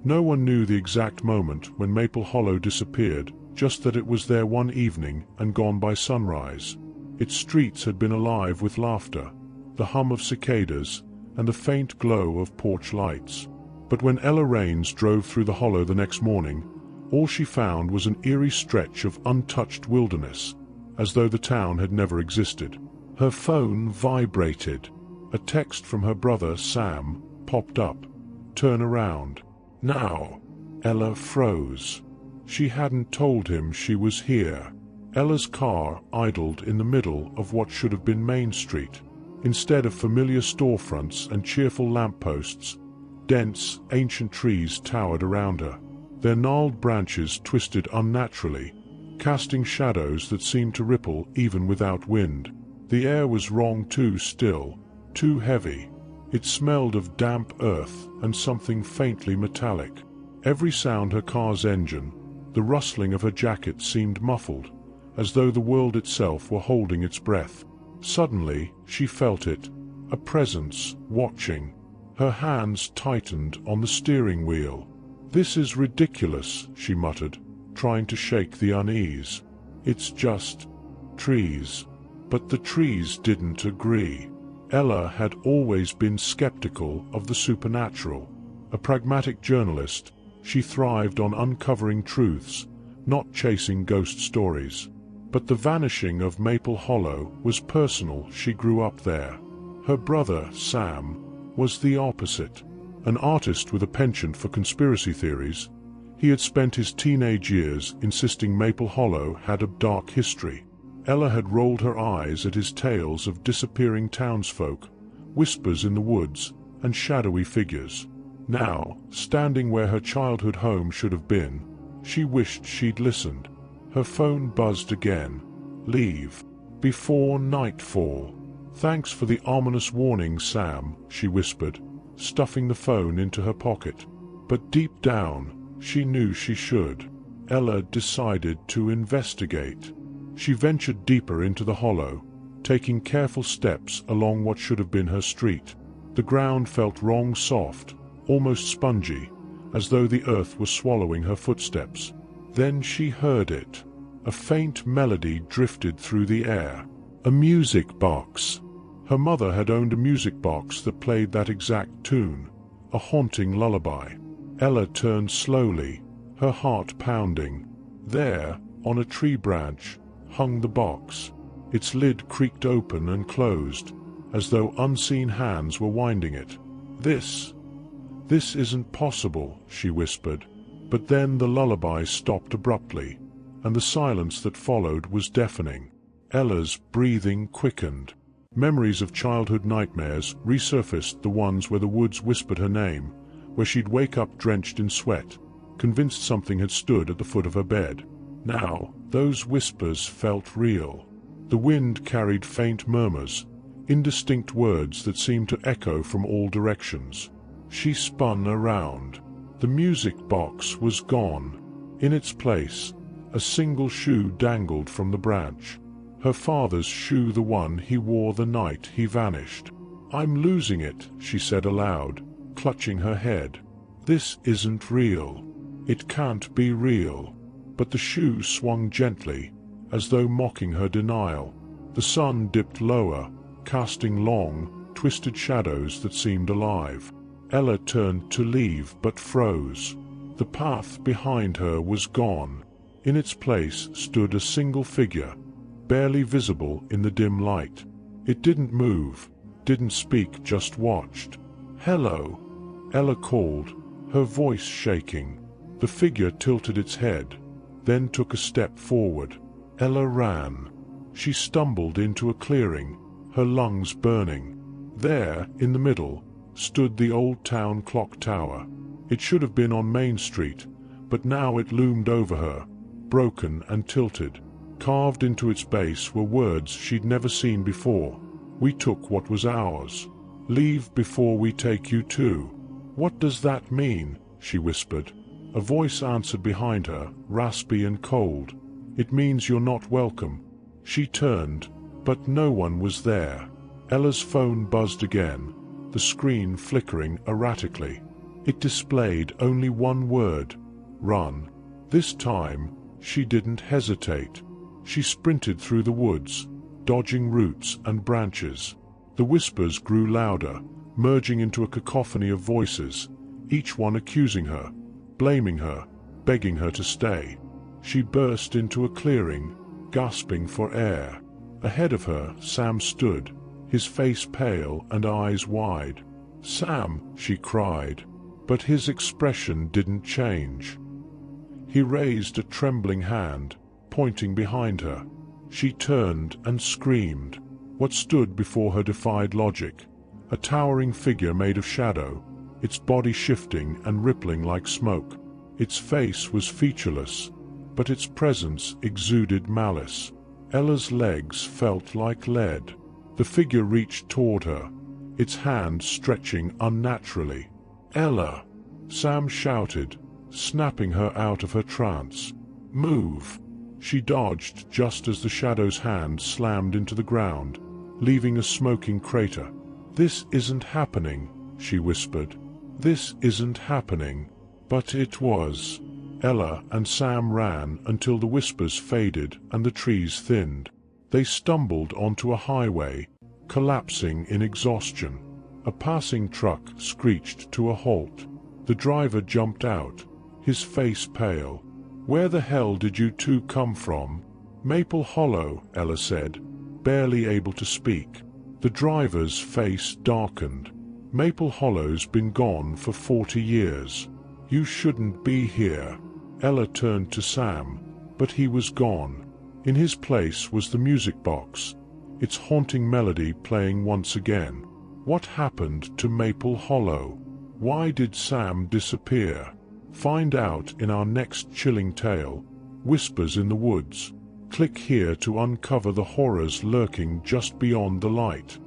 No one knew the exact moment when Maple Hollow disappeared, just that it was there one evening and gone by sunrise. Its streets had been alive with laughter, the hum of cicadas, and the faint glow of porch lights. But when Ella Raines drove through the hollow the next morning, all she found was an eerie stretch of untouched wilderness, as though the town had never existed. Her phone vibrated. A text from her brother Sam popped up. "Turn around. Now." Ella froze. She hadn't told him she was here. Ella's car idled in the middle of what should have been Main Street. Instead of familiar storefronts and cheerful lampposts, dense, ancient trees towered around her. Their gnarled branches twisted unnaturally, casting shadows that seemed to ripple even without wind. The air was wrong, too still, too heavy. It smelled of damp earth and something faintly metallic. Every sound, her car's engine, the rustling of her jacket, seemed muffled, as though the world itself were holding its breath. Suddenly, she felt it, a presence, watching. Her hands tightened on the steering wheel. "This is ridiculous," she muttered, trying to shake the unease. "It's just trees." But the trees didn't agree. Ella had always been skeptical of the supernatural. A pragmatic journalist, she thrived on uncovering truths, not chasing ghost stories. But the vanishing of Maple Hollow was personal. She grew up there. Her brother, Sam, was the opposite. An artist with a penchant for conspiracy theories, he had spent his teenage years insisting Maple Hollow had a dark history. Ella had rolled her eyes at his tales of disappearing townsfolk, whispers in the woods, and shadowy figures. Now, standing where her childhood home should have been, she wished she'd listened. Her phone buzzed again. "Leave. Before nightfall." "Thanks for the ominous warning, Sam," she whispered, stuffing the phone into her pocket. But deep down, she knew she should. Ella decided to investigate. She ventured deeper into the hollow, taking careful steps along what should have been her street. The ground felt wrong, soft, almost spongy, as though the earth was swallowing her footsteps. Then she heard it. A faint melody drifted through the air. A music box. Her mother had owned a music box that played that exact tune, a haunting lullaby. Ella turned slowly, her heart pounding. There, on a tree branch, hung the box. Its lid creaked open and closed, as though unseen hands were winding it. This isn't possible," she whispered. But then the lullaby stopped abruptly, and the silence that followed was deafening. Ella's breathing quickened. Memories of childhood nightmares resurfaced, the ones where the woods whispered her name, where she'd wake up drenched in sweat, convinced something had stood at the foot of her bed. Now, those whispers felt real. The wind carried faint murmurs, indistinct words that seemed to echo from all directions. She spun around. The music box was gone. In its place, a single shoe dangled from the branch. Her father's shoe, the one he wore the night he vanished. "I'm losing it," she said aloud, clutching her head. "This isn't real. It can't be real." But the shoe swung gently, as though mocking her denial. The sun dipped lower, casting long, twisted shadows that seemed alive. Ella turned to leave but froze. The path behind her was gone. In its place stood a single figure, barely visible in the dim light. It didn't move, didn't speak, just watched. "Hello," Ella called, her voice shaking. The figure tilted its head, then took a step forward. Ella ran. She stumbled into a clearing, her lungs burning. There, in the middle, stood the old town clock tower. It should have been on Main Street, but now it loomed over her, broken and tilted. Carved into its base were words she'd never seen before. "We took what was ours. Leave before we take you too." "What does that mean?" she whispered. A voice answered behind her, raspy and cold. "It means you're not welcome." She turned, but no one was there. Ella's phone buzzed again, the screen flickering erratically. It displayed only one word: run. This time, she didn't hesitate. She sprinted through the woods, dodging roots and branches. The whispers grew louder, merging into a cacophony of voices, each one accusing her, blaming her, begging her to stay. She burst into a clearing, gasping for air. Ahead of her, Sam stood, his face pale and eyes wide. "Sam," she cried, but his expression didn't change. He raised a trembling hand, pointing behind her. She turned and screamed. What stood before her defied logic. A towering figure made of shadow, its body shifting and rippling like smoke. Its face was featureless, but its presence exuded malice. Ella's legs felt like lead. The figure reached toward her, its hand stretching unnaturally. "Ella!" Sam shouted, snapping her out of her trance. "Move!" She dodged just as the shadow's hand slammed into the ground, leaving a smoking crater. "This isn't happening," she whispered. "This isn't happening." But it was. Ella and Sam ran until the whispers faded and the trees thinned. They stumbled onto a highway, collapsing in exhaustion. A passing truck screeched to a halt. The driver jumped out, his face pale. "Where the hell did you two come from?" "Maple Hollow," Ella said, barely able to speak. The driver's face darkened. "Maple Hollow's been gone for 40 years. You shouldn't be here." Ella turned to Sam, but he was gone. In his place was the music box, its haunting melody playing once again. What happened to Maple Hollow? Why did Sam disappear? Find out in our next chilling tale, Whispers in the Woods. Click here to uncover the horrors lurking just beyond the light.